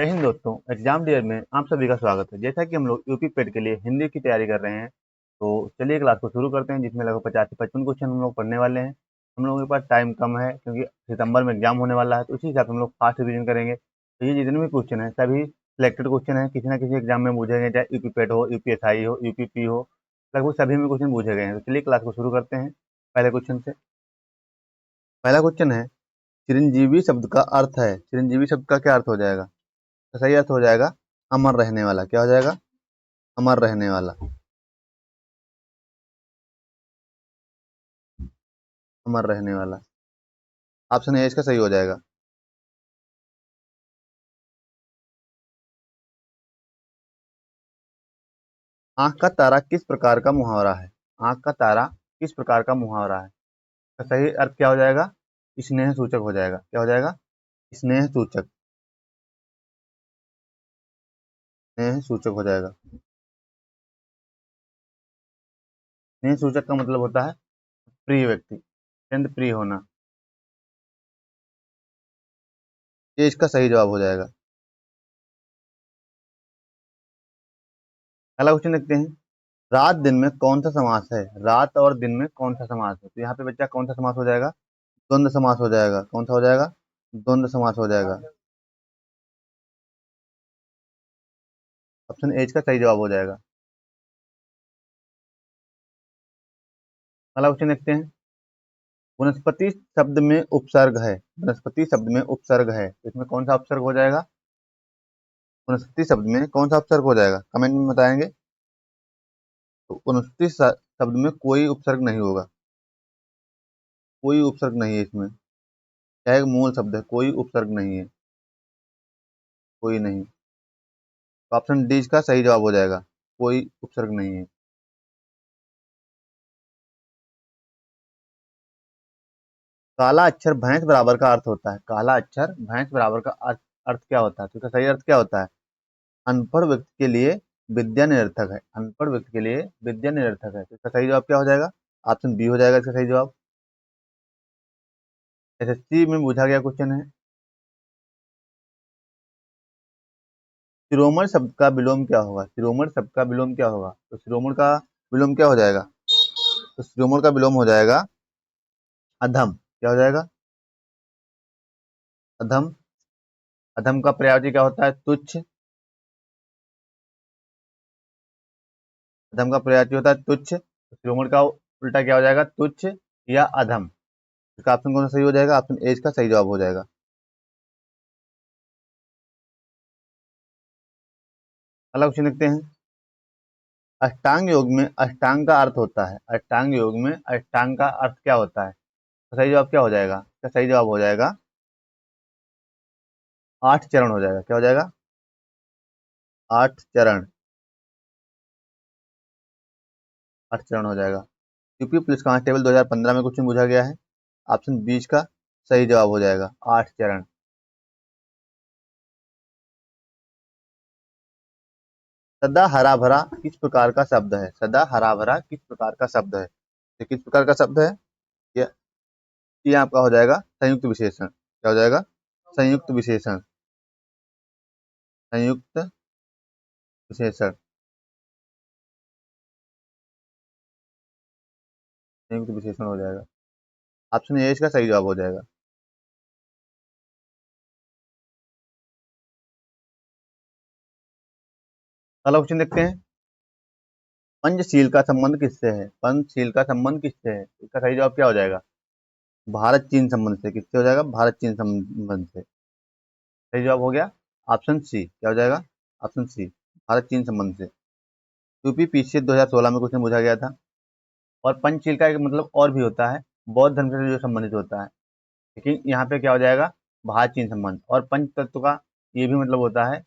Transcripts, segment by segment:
जय हिंद दोस्तों। Exam dear में आप सभी का स्वागत है। जैसा कि हम लोग यूपी पेड के लिए हिंदी की तैयारी कर रहे हैं, तो चलिए क्लास को शुरू करते हैं, जिसमें लगभग 50 से 55 क्वेश्चन हम लोग पढ़ने वाले हैं। हम लोगों के पास टाइम कम है क्योंकि सितंबर में एग्जाम होने वाला है, तो उसी हिसाब से हम लोग फास्ट रिवीजन करेंगे। तो ये जितने भी क्वेश्चन हैं सभी सिलेक्टेड क्वेश्चन हैं, किसी ना किसी एग्जाम में पूछे गए, चाहे यूपी पेड हो, यूपीएसआई हो, यूपीपी हो, लगभग सभी में क्वेश्चन पूछे गए हैं। तो चलिए क्लास को शुरू करते हैं पहले क्वेश्चन से। पहला क्वेश्चन है, चिरंजीवी शब्द का अर्थ है। चिरंजीवी शब्द का क्या अर्थ हो जाएगा? तो सही अर्थ हो जाएगा अमर रहने वाला। क्या हो जाएगा? अमर रहने वाला। अमर रहने वाला। ऑप्शन ए इसका सही हो जाएगा। आंख का तारा किस प्रकार का मुहावरा है? आंख का तारा किस प्रकार का मुहावरा है? तो सही अर्थ क्या हो जाएगा? स्नेह सूचक हो जाएगा। क्या हो जाएगा? स्नेह सूचक। स्नेह सूचक हो जाएगा। स्नेह सूचक का मतलब होता है प्रिय व्यक्ति, अत्यंत प्रिय होना। ये इसका सही जवाब हो जाएगा। अगला क्वेश्चन देखते हैं। रात दिन में कौन सा समास है? रात और दिन में कौन सा समास है? तो यहाँ पे बच्चा कौन सा समास हो जाएगा? द्वंद्व समास हो जाएगा। कौन सा हो जाएगा? द्वंद्व समास हो जाएगा। ऑप्शन एज का सही जवाब हो जाएगा। अगला क्वेश्चन देखते हैं। वनस्पति शब्द में उपसर्ग है। वनस्पति शब्द में उपसर्ग है, तो इसमें कौन सा उपसर्ग हो जाएगा? वनस्पति शब्द में कौन सा उपसर्ग हो जाएगा? कमेंट में बताएंगे। तो वनस्पति शब्द में कोई उपसर्ग नहीं होगा। कोई उपसर्ग नहीं है इसमें। क्या एक मूल शब्द है, कोई उपसर्ग नहीं है। कोई नहीं। तो ऑप्शन डी इसका सही जवाब हो जाएगा। कोई उपसर्ग नहीं है। काला अक्षर भैंस बराबर का अर्थ होता है। काला अक्षर भैंस बराबर का अर्थ क्या होता है? तो इसका सही अर्थ क्या होता है? अनपढ़ व्यक्ति के लिए विद्या निरर्थक है। अनपढ़ व्यक्ति के लिए विद्या निरर्थक है। तो इसका सही जवाब क्या हो जाएगा? ऑप्शन बी हो जाएगा इसका सही जवाब। एसएससी में पूछा गया क्वेश्चन है, शिरोमणि शब्द का विलोम क्या होगा? शिरोमणि शब्द का विलोम क्या होगा? तो शिरोमणि का विलोम क्या हो जाएगा? तो शिरोमणि का विलोम हो जाएगा अधम। क्या हो जाएगा? अधम। अधम का पर्यायवाची क्या होता है? तुच्छ। अधम का पर्यायवाची होता है तुच्छ, तो शिरोमणि का उल्टा क्या हो जाएगा? तुच्छ या अधम। इसका ऑप्शन कौन सा सही हो जाएगा? ऑप्शन ए इसका सही जवाब हो जाएगा। अगला क्वेश्चन देखते हैं। अष्टांग योग में अष्टांग का अर्थ होता है। अष्टांग योग में अष्टांग का अर्थ क्या होता है? तो सही जवाब क्या हो जाएगा? इसका सही जवाब हो जाएगा 8 चरण हो जाएगा। क्या हो जाएगा? 8 चरण। 8 चरण हो जाएगा। यूपी पुलिस कांस्टेबल 2015 में क्वेश्चन पूछा गया है। ऑप्शन बीच का सही जवाब हो जाएगा 8 चरण। सदा हरा भरा किस प्रकार का शब्द है? सदा हरा भरा किस प्रकार का शब्द है? ये किस प्रकार का शब्द है? ये ये आपका हो जाएगा संयुक्त विशेषण। क्या हो जाएगा? संयुक्त विशेषण। संयुक्त विशेषण। संयुक्त विशेषण हो जाएगा। ऑप्शन ए इसका सही जवाब हो जाएगा। अगला क्वेश्चन देखते हैं। पंचशील का संबंध किससे है? पंचशील का संबंध किससे है? इसका सही जवाब क्या हो जाएगा? भारत चीन संबंध से। किससे हो जाएगा? भारत चीन संबंध से। सही जवाब हो गया ऑप्शन सी। क्या हो जाएगा? ऑप्शन सी, भारत चीन संबंध से। यूपी पीछे 2016 में क्वेश्चन पूछा गया था। और पंचशील का एक मतलब और भी होता है, बौद्ध धर्म से जो संबंधित होता है, लेकिन यहाँ पे क्या हो जाएगा? भारत चीन संबंध। और पंच तत्व का ये भी मतलब होता है,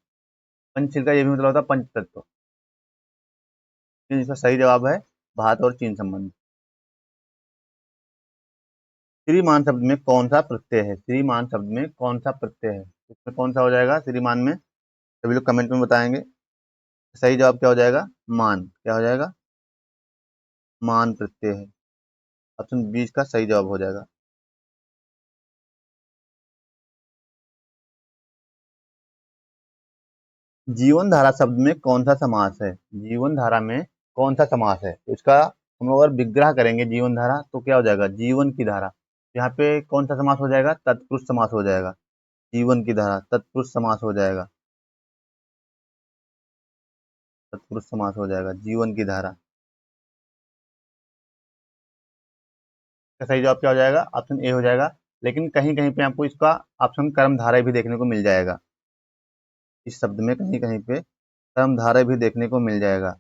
पंचशील का ये भी मतलब होता है पंच तत्व। लेकिन इसका सही जवाब है भारत और चीन संबंध। श्रीमान शब्द में कौन सा प्रत्यय है? श्रीमान शब्द में कौन सा प्रत्यय है? इसमें कौन सा हो जाएगा श्रीमान में? सभी लोग कमेंट में बताएंगे। सही जवाब क्या हो जाएगा? मान। क्या हो जाएगा? मान प्रत्यय है। ऑप्शन बी का सही जवाब हो जाएगा। जीवन धारा शब्द में कौन सा समास है? जीवन धारा में कौन सा समास है? तो इसका हम लोग अगर विग्रह करेंगे जीवन धारा तो क्या हो जाएगा? जीवन की धारा। यहाँ पे कौन सा समास हो जाएगा? तत्पुरुष समास हो जाएगा। जीवन की धारा तत्पुरुष समास हो जाएगा। तत्पुरुष समास हो जाएगा जीवन की धारा। इसका सही जवाब क्या हो जाएगा? ऑप्शन ए हो जाएगा। लेकिन कहीं कहीं पे आपको इसका ऑप्शन कर्मधारय भी देखने को मिल जाएगा। इस शब्द में कहीं कहीं पे कर्मधारय भी देखने को मिल जाएगा।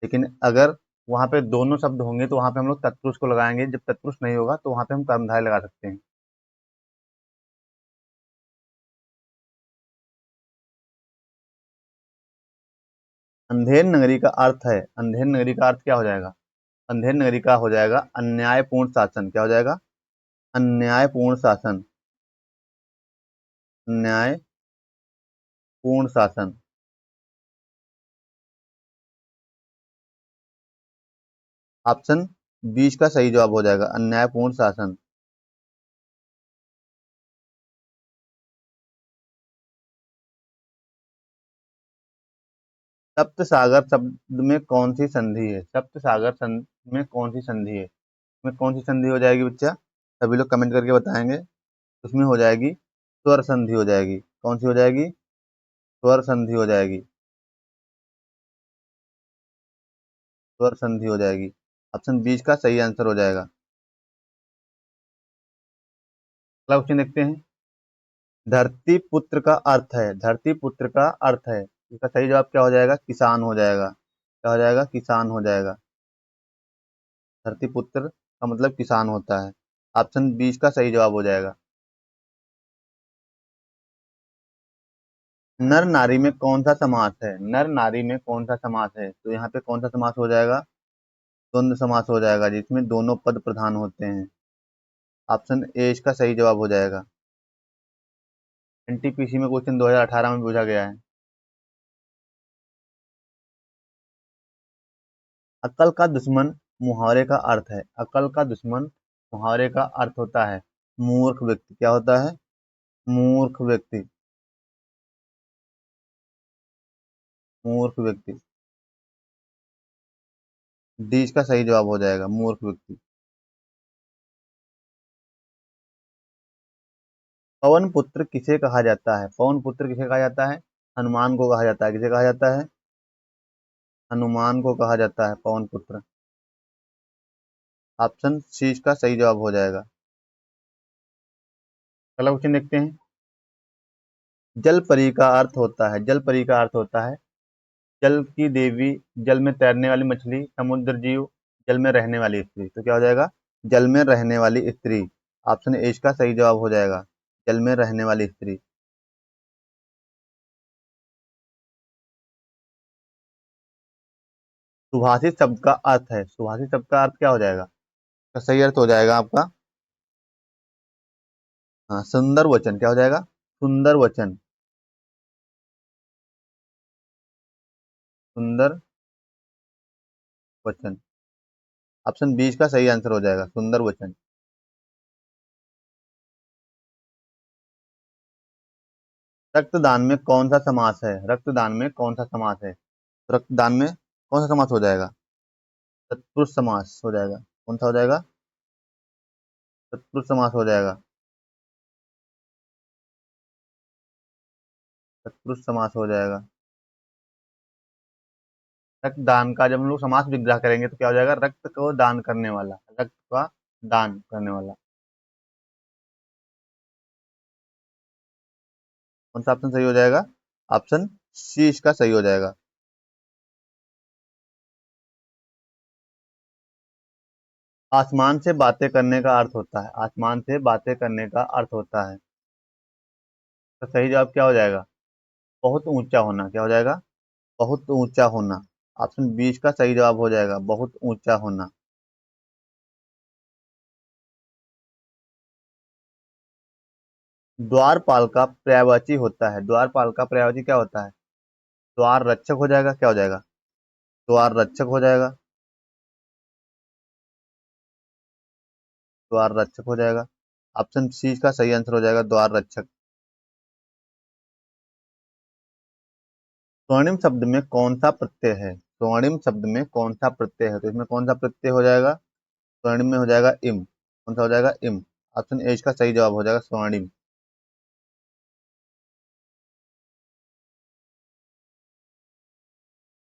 लेकिन अगर वहां पे दोनों शब्द होंगे तो वहां पे हम लोग तत्पुरुष को लगाएंगे। जब तत्पुरुष नहीं होगा तो वहां पे हम कर्मधारय लगा सकते हैं। अंधेर नगरी का अर्थ है। अंधेर नगरी का अर्थ क्या हो जाएगा? अंधेर नगरी का हो जाएगा अन्यायपूर्ण शासन। क्या हो जाएगा? अन्यायपूर्ण शासन। न्यायपूर्ण शासन। ऑप्शन बीच का सही जवाब हो जाएगा अन्यायपूर्ण शासन। सप्त सागर शब्द में कौन सी संधि है? सप्त सागर में कौन सी संधि है? इसमें कौन सी संधि हो जाएगी बच्चा? सभी लोग कमेंट करके बताएंगे। उसमें हो जाएगी स्वर संधि हो जाएगी। कौन सी हो जाएगी? स्वर संधि हो जाएगी। स्वर संधि हो जाएगी। ऑप्शन बीच का सही आंसर हो जाएगा। अगला क्वेश्चन देखते हैं। धरती पुत्र का अर्थ है। धरती पुत्र का अर्थ है। इसका सही जवाब क्या हो जाएगा? किसान हो जाएगा। क्या हो जाएगा? किसान हो जाएगा। धरती पुत्र का मतलब किसान होता है। ऑप्शन बीच का सही जवाब हो जाएगा। नर नारी में कौन सा समास है? नर नारी में कौन सा समास है? तो यहाँ पे कौन सा समास हो जाएगा? द्वंद्व समास हो जाएगा जिसमें दोनों पद प्रधान होते हैं। ऑप्शन ए इसका सही जवाब हो जाएगा। एनटीपीसी में क्वेश्चन 2018 में पूछा गया है। अकल का दुश्मन मुहावरे का अर्थ है। अकल का दुश्मन मुहावरे का अर्थ होता है मूर्ख व्यक्ति। क्या होता है? मूर्ख व्यक्ति। मूर्ख व्यक्ति। डी इसका सही जवाब हो जाएगा मूर्ख व्यक्ति। पवन पुत्र किसे कहा जाता है? पवन पुत्र किसे कहा जाता है? हनुमान को कहा जाता है। किसे कहा जाता है? हनुमान को कहा जाता है पवन पुत्र। ऑप्शन सी इसका सही जवाब हो जाएगा। अगला क्वेश्चन देखते हैं। जल परी का अर्थ होता है। जल परी का अर्थ होता है जल की देवी, जल में तैरने वाली मछली, समुद्र जीव, जल में रहने वाली स्त्री। तो क्या हो जाएगा? जल में रहने वाली स्त्री। ऑप्शन ए इसका सही जवाब हो जाएगा। जल में रहने वाली स्त्री। सुभाषित शब्द का अर्थ है। सुभाषित शब्द का अर्थ क्या हो जाएगा? तो सही अर्थ हो जाएगा आपका हाँ सुंदर वचन। क्या हो जाएगा? सुंदर वचन। सुंदर वचन। ऑप्शन बीस का सही आंसर हो जाएगा सुंदर वचन। रक्तदान में कौन सा समास है? रक्तदान में कौन सा समास है? तो रक्तदान में कौन सा समास हो जाएगा? तत्पुरुष समास हो जाएगा। कौन सा हो जाएगा? तत्पुरुष समास हो जाएगा। तत्पुरुष समास हो जाएगा। रक्तदान का जब हम लोग समास विग्रह करेंगे तो क्या हो जाएगा? रक्त को दान करने वाला। रक्त का दान करने वाला। कौन सा ऑप्शन सही हो जाएगा? ऑप्शन सी इसका सही हो जाएगा। आसमान से बातें करने का अर्थ होता है। आसमान से बातें करने का अर्थ होता है। तो सही जवाब क्या हो जाएगा? बहुत ऊंचा होना। क्या हो जाएगा? बहुत ऊंचा होना। ऑप्शन बीस का सही जवाब हो जाएगा बहुत ऊंचा होना। द्वारपाल का पर्यायवाची होता है। द्वारपाल का पर्यायवाची क्या होता है? द्वार रक्षक हो जाएगा। क्या हो जाएगा? द्वार रक्षक हो जाएगा। द्वार रक्षक हो जाएगा। ऑप्शन सी का सही आंसर हो जाएगा द्वार रक्षक। स्वर्णिम शब्द में कौन सा प्रत्यय है? स्वर्णिम शब्द में कौन सा प्रत्यय है? तो इसमें कौन सा प्रत्यय हो जाएगा? स्वर्णिम में हो जाएगा इम। कौन सा हो जाएगा? इम। ऑप्शन ए इसका सही जवाब हो जाएगा स्वर्णिम।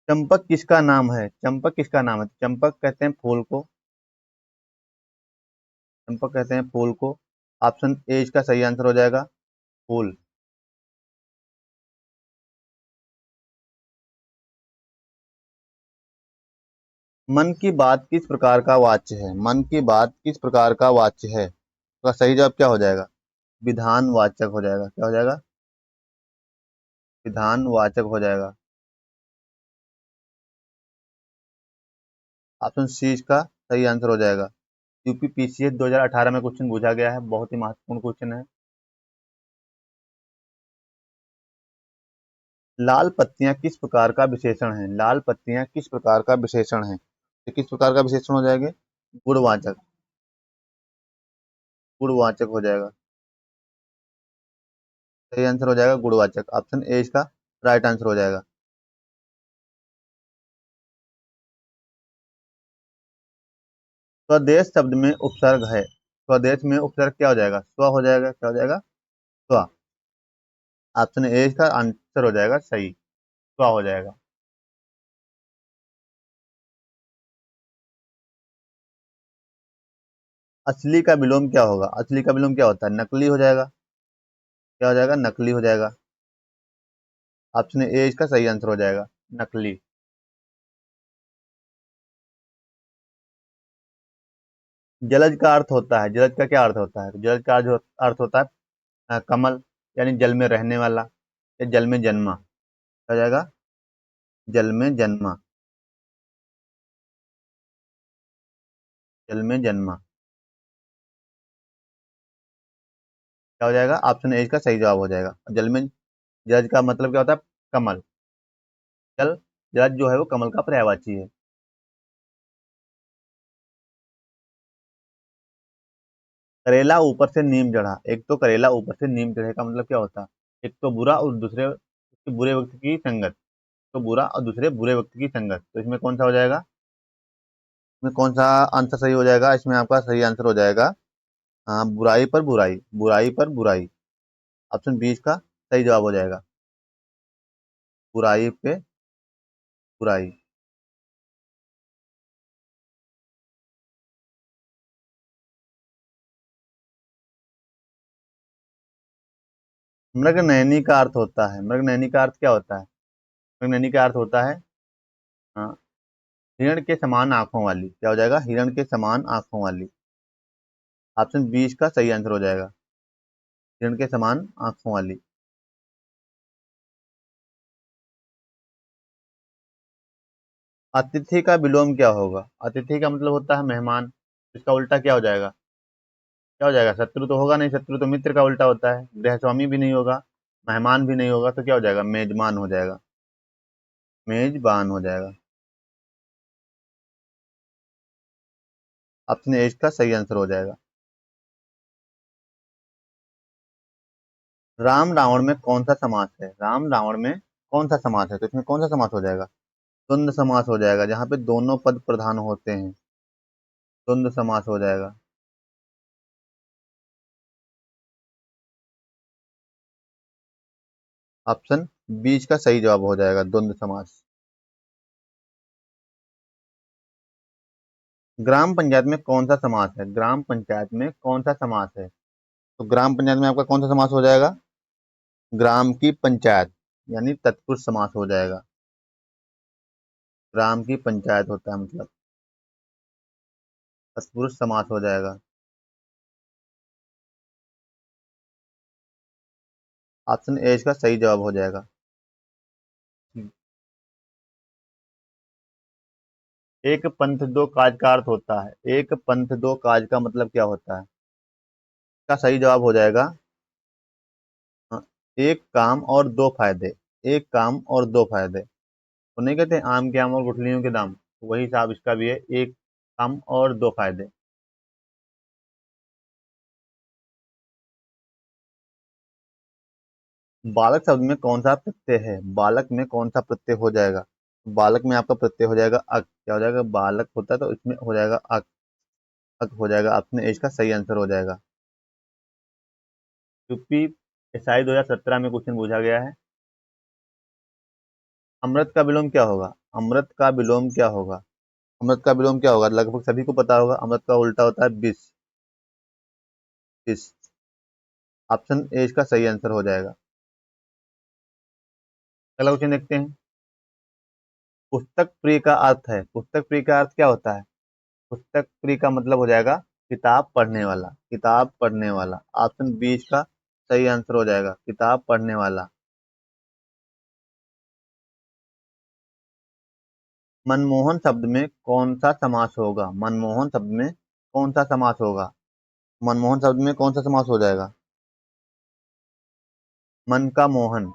चंपक किसका नाम है? चंपक किसका नाम है? चंपक कहते हैं फूल को। चंपक कहते हैं फूल को। ऑप्शन ए इसका सही आंसर हो जाएगा फूल। मन की बात किस प्रकार का वाच्य है? मन की बात किस प्रकार का वाच्य है? तो सही जवाब क्या हो जाएगा? विधानवाचक हो जाएगा। क्या हो जाएगा? विधानवाचक हो जाएगा। ऑप्शन सी इसका सही आंसर हो जाएगा। यूपीपीसीएस 2018 में क्वेश्चन पूछा गया है, बहुत ही महत्वपूर्ण क्वेश्चन है। लाल पत्तियां किस प्रकार का विशेषण है? लाल पत्तियां किस प्रकार का विशेषण है? ये किस प्रकार का विशेषण हो जाएंगे? गुणवाचक। गुणवाचक हो जाएगा। सही आंसर हो जाएगा गुणवाचक। ऑप्शन ए इसका राइट आंसर हो जाएगा। स्वदेश शब्द में उपसर्ग है। स्वदेश में उपसर्ग क्या हो जाएगा? स्व हो जाएगा। क्या हो जाएगा? स्व। ऑप्शन ए इसका आंसर हो जाएगा सही। स्व हो जाएगा। असली का विलोम क्या होगा? असली का विलोम क्या होता है? नकली हो जाएगा। क्या हो जाएगा? नकली हो जाएगा। ऑप्शन ए इसका सही आंसर हो जाएगा नकली। जलज का अर्थ होता है, जलज का क्या अर्थ होता है? जलज का जो अर्थ होता है कमल, यानी जल में रहने वाला या जल में जन्मा। क्या हो जाएगा? जल में जन्मा। जल में जन्मा। क्या हो जाएगा? ऑप्शन ए इसका सही जवाब हो जाएगा। जल में जलज का मतलब क्या होता है? कमल। जल, जलज जो है वो कमल का पर्यायवाची है। करेला ऊपर से नीम चढ़ा। एक तो करेला ऊपर से नीम चढ़े का मतलब क्या होता है? एक तो बुरा और दूसरे बुरे व्यक्ति की संगत। तो बुरा और दूसरे बुरे व्यक्ति की संगत, तो इसमें कौन सा हो जाएगा? इसमें कौन सा आंसर सही हो जाएगा? इसमें आपका सही आंसर हो जाएगा हाँ, बुराई पर बुराई। बुराई पर बुराई। ऑप्शन बी का सही जवाब हो जाएगा। बुराई पे बुराई। मृगनयनी का अर्थ होता है, मृगनयनी का अर्थ क्या होता है? मृगनयनी का अर्थ होता है हाँ, हिरण के समान आंखों वाली। क्या हो जाएगा? हिरण के समान आंखों वाली। ऑप्शन बी का सही आंसर हो जाएगा। हिरण के समान आंखों वाली। अतिथि का विलोम क्या होगा? अतिथि का मतलब होता है मेहमान। इसका उल्टा क्या हो जाएगा? क्या हो जाएगा? शत्रु तो होगा नहीं, शत्रु तो मित्र का उल्टा होता है। गृहस्वामी भी नहीं होगा, मेहमान भी नहीं होगा, तो क्या हो जाएगा? मेजबान हो जाएगा। मेजबान हो जाएगा। ऑप्शन ए का सही आंसर हो जाएगा। राम रावण में कौन सा समास है? राम रावण में कौन सा समास है? तो इसमें कौन सा समास हो जाएगा? द्वंद्व समास हो जाएगा, जहाँ पे दोनों पद प्रधान होते हैं। द्वंद्व समास हो जाएगा। ऑप्शन बीच का सही जवाब हो जाएगा द्वंद्व समास। ग्राम पंचायत में कौन सा समास है? ग्राम पंचायत में कौन सा समास है? तो ग्राम पंचायत में आपका कौन सा समास हो जाएगा? ग्राम की पंचायत, यानी तत्पुरुष समास हो जाएगा। ग्राम की पंचायत होता है मतलब तत्पुरुष समास हो जाएगा। ऑप्शन ए इसका सही जवाब हो जाएगा। एक पंथ दो काज का अर्थ होता है। एक पंथ दो काज का मतलब क्या होता है? इसका सही जवाब हो जाएगा हाँ, एक काम और दो फायदे। एक काम और दो फायदे। तो नहीं कहते आम के आम और गुठलियों के दाम, तो वही हिसाब इसका भी है। एक काम और दो फायदे। बालक शब्द में कौन सा प्रत्यय है? बालक में कौन सा प्रत्यय हो जाएगा? बालक में आपका प्रत्यय हो जाएगा अक। क्या हो जाएगा? बालक होता है तो इसमें हो जाएगा अक। अक हो जाएगा। आपने एज का सही आंसर हो जाएगा। यूपी एसआई 2017 में क्वेश्चन पूछा गया है। अमृत का विलोम क्या होगा? अमृत का विलोम क्या होगा? अमृत का विलोम क्या होगा? लगभग सभी को पता होगा। अमृत का उल्टा होता है विष। विष। ऑप्शन ए इसका सही आंसर हो जाएगा। अगला क्वेश्चन देखते हैं। पुस्तक प्रिय का अर्थ है। पुस्तक प्रिय का अर्थ क्या होता है? पुस्तक प्रिय का मतलब हो जाएगा किताब पढ़ने वाला। किताब पढ़ने वाला। ऑप्शन बी इसका सही आंसर हो जाएगा। किताब पढ़ने वाला। मनमोहन शब्द में कौन सा समास होगा? मनमोहन शब्द में कौन सा समास होगा? मनमोहन शब्द में कौन सा समास हो जाएगा? मन का मोहन,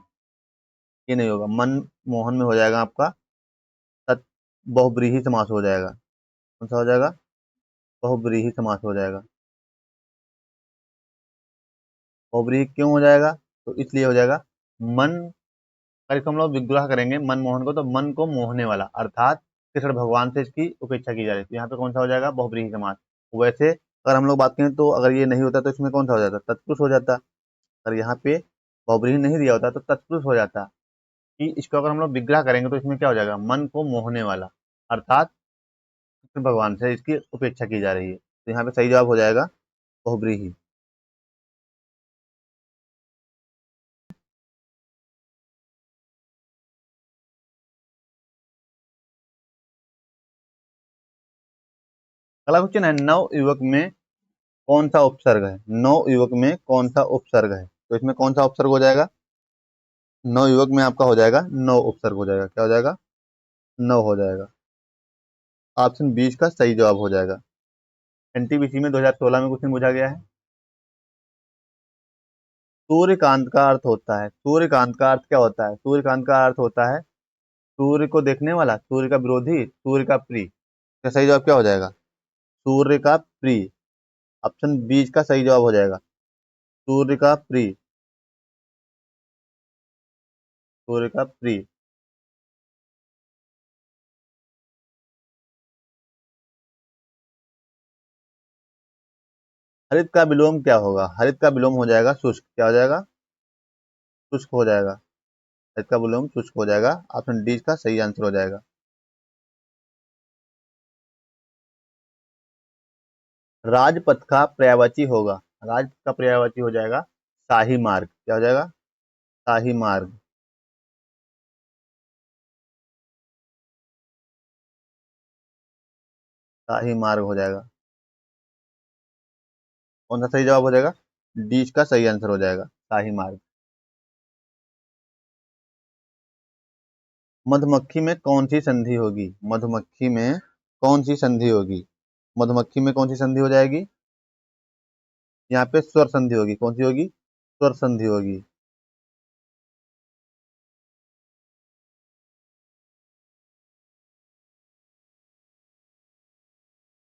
ये नहीं होगा। मन मोहन में हो जाएगा आपका तत् बहुब्रीहि समास हो जाएगा। कौन सा हो जाएगा? बहुब्रीहि समास हो जाएगा। बहुब्रीहि क्यों हो जाएगा? तो इसलिए हो जाएगा मन। अगर इसको हम लोग विग्रह करेंगे मनमोहन को, तो मन को मोहने वाला, अर्थात कृष्ण भगवान से इसकी उपेक्षा की जा रही है। तो यहाँ पे कौन सा हो जाएगा? बहुब्रीहि समास। वैसे अगर हम लोग बात करें तो अगर ये नहीं होता तो इसमें कौन सा हो जाता? तत्पुरुष हो जाता। अगर यहाँ पे बहुब्रीहि नहीं दिया होता तो तत्पुरुष हो जाता। कि इसको अगर हम लोग विग्रह करेंगे तो इसमें क्या हो जाएगा? मन को मोहने वाला, अर्थात कृष्ण भगवान से इसकी उपेक्षा की जा रही है। तो यहाँ पे सही जवाब हो जाएगा बहुब्रीहि। अगला क्वेश्चन है, नव युवक में कौन सा उपसर्ग है? नव युवक में कौन सा उपसर्ग है? तो इसमें कौन सा उपसर्ग हो जाएगा? नव युवक में आपका हो जाएगा नव उपसर्ग हो जाएगा। क्या हो जाएगा? नव हो जाएगा। ऑप्शन बी का सही जवाब हो जाएगा। एनटीपीसी में 2016 में क्वेश्चन पूछा गया है। सूर्यकांत का अर्थ होता है। सूर्यकांत का अर्थ क्या होता है? सूर्यकांत का अर्थ होता है सूर्य को देखने वाला, सूर्य का विरोधी, सूर्य का प्रिय। इसका सही जवाब क्या हो जाएगा? सूर्य का प्रिय। ऑप्शन बी का सही जवाब हो जाएगा। सूर्य का प्रिय। सूर्य का प्रिय। हरित का विलोम क्या होगा? हरित का विलोम हो जाएगा शुष्क। क्या हो जाएगा? शुष्क हो जाएगा। हरित का विलोम शुष्क हो जाएगा। ऑप्शन डी का सही आंसर हो जाएगा। राजपथ का पर्यायवाची होगा। राजपथ का पर्यायवाची हो जाएगा शाही मार्ग। क्या हो जाएगा? शाही मार्ग। शाही मार्ग हो जाएगा। कौन सा सही जवाब हो जाएगा? डी का सही आंसर हो जाएगा, शाही मार्ग। मधुमक्खी में कौन सी संधि होगी? मधुमक्खी में कौन सी संधि होगी? मधुमक्खी में कौन सी संधि हो जाएगी? यहाँ पे स्वर संधि होगी। कौन सी होगी? स्वर संधि होगी।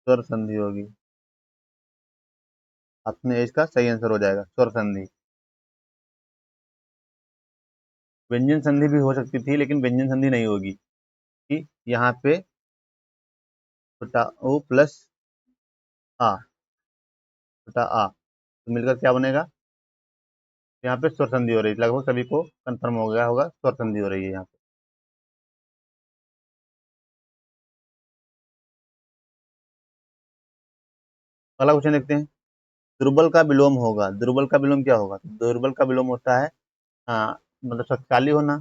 स्वर संधि होगी। अपने एज का सही आंसर हो जाएगा स्वर संधि। व्यंजन संधि भी हो सकती थी लेकिन व्यंजन संधि नहीं होगी। कि यहाँ पे छोटा ओ प्लस आ, छोटा आ तो मिलकर क्या बनेगा? यहाँ पे स्वर संधि हो रही है। लगभग सभी को कंफर्म हो गया होगा, स्वर संधि हो रही है यहाँ पे। अगला क्वेश्चन देखते हैं। दुर्बल का विलोम होगा। दुर्बल का विलोम क्या होगा? दुर्बल का विलोम होता है मतलब शक्तिशाली होना।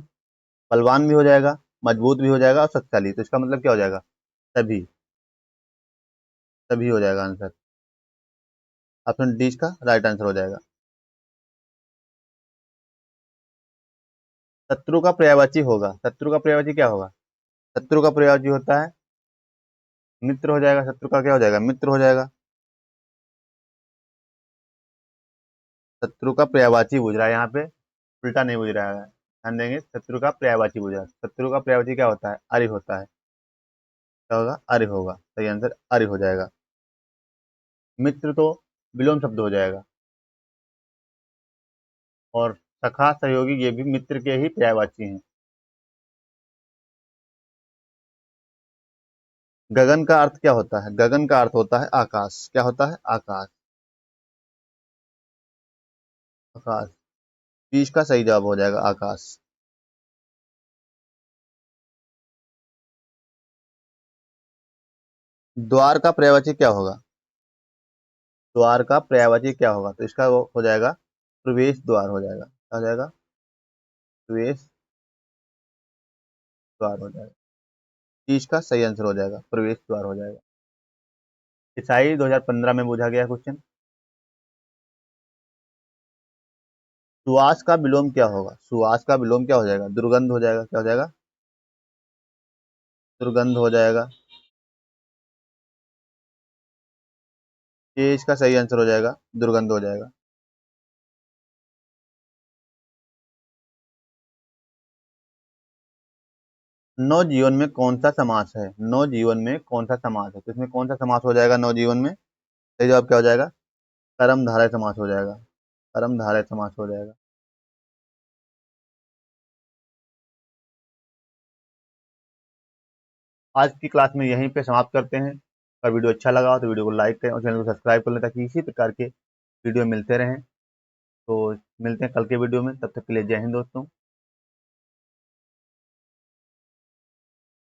बलवान भी हो जाएगा, मजबूत भी हो जाएगा और शक्तिशाली। तो इसका मतलब क्या हो जाएगा? तभी। तभी हो जाएगा आंसर। ऑप्शन डी का राइट आंसर हो जाएगा। शत्रु का पर्यायवाची होगा। शत्रु का पर्यायवाची क्या होगा? शत्रु का पर्यायवाची होता है मित्र हो जाएगा। शत्रु का क्या हो जाएगा? मित्र हो जाएगा। शत्रु का पर्यायवाची पूछ रहा है यहाँ पे, उल्टा नहीं पूछ रहा है। ध्यान देंगे, शत्रु का पर्यायवाची पूछ रहा है। शत्रु का पर्यायवाची क्या होता है? अरि होता है। क्या होगा? अरि होगा। सही आंसर अरि हो जाएगा। मित्र तो विलोम शब्द हो जाएगा। और सखा सहयोगी ये भी मित्र के ही पर्यायवाची हैं। गगन का अर्थ क्या होता है? गगन का अर्थ होता है आकाश। क्या होता है? आकाश। आकाश। बीच का सही जवाब हो जाएगा आकाश। द्वार का पर्यायवाची क्या होगा? द्वार का पर्यायवाची क्या होगा? तो इसका वो हो जाएगा प्रवेश द्वार हो जाएगा। क्या हो जाएगा? प्रवेश द्वार हो जाएगा। तीस का सही आंसर हो जाएगा, प्रवेश द्वार हो जाएगा। ईसाई 2015 में पूछा गया क्वेश्चन। सुवास का विलोम क्या होगा? सुवास का विलोम क्या हो जाएगा? दुर्गंध हो जाएगा। क्या हो जाएगा? दुर्गंध हो जाएगा। ये इसका सही आंसर हो जाएगा, दुर्गंध हो जाएगा। नवजीवन में कौन सा समास है? नवजीवन में कौन सा समास है? तो इसमें कौन सा समास हो जाएगा नवजीवन में? सही जवाब क्या हो जाएगा? कर्मधारय समास हो जाएगा। कर्मधारय समास हो जाएगा। आज की क्लास में यहीं पे समाप्त करते हैं। अगर वीडियो अच्छा लगा हो तो वीडियो को लाइक करें और चैनल को सब्सक्राइब कर लें, ताकि इसी प्रकार के वीडियो मिलते रहें। तो मिलते हैं कल के वीडियो में, तब तक के लिए जय हिंद दोस्तों।